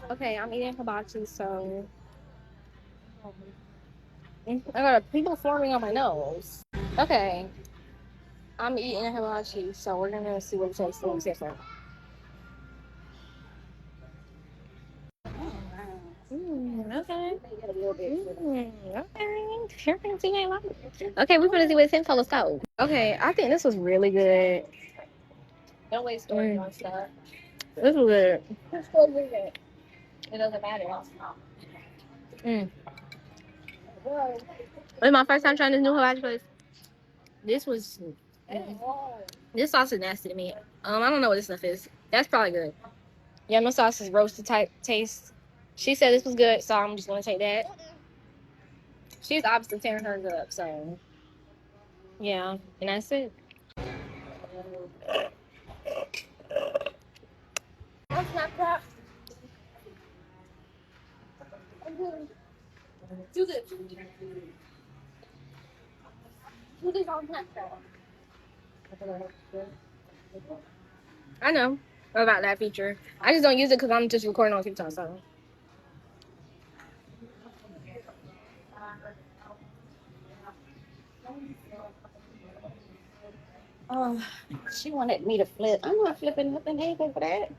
Okay, I'm eating hibachi, so I got a people forming on my nose. Okay, I'm eating a hibachi, so we're gonna see what it tastes like different. Okay. Okay. Sure can see I like it. Okay, we're gonna see what it's in for. Let's go. Okay, I think this was really good. Don't waste story on stuff. This was good. It's so good. It doesn't matter. Mm. It's my first time trying this new hibachi place. This was this sauce is nasty to me. I don't know what this stuff is. That's probably good. Yeah, my sauce is roasted type taste. She said this was good, so I'm just gonna take that. She's obviously tearing hers up, so yeah, and that's it. On Snapchat. Do this. Do this on Snapchat. I know about that feature. I just don't use it because I'm just recording on TikTok. So. Oh, she wanted me to flip. I'm not flipping nothing. Anything for that.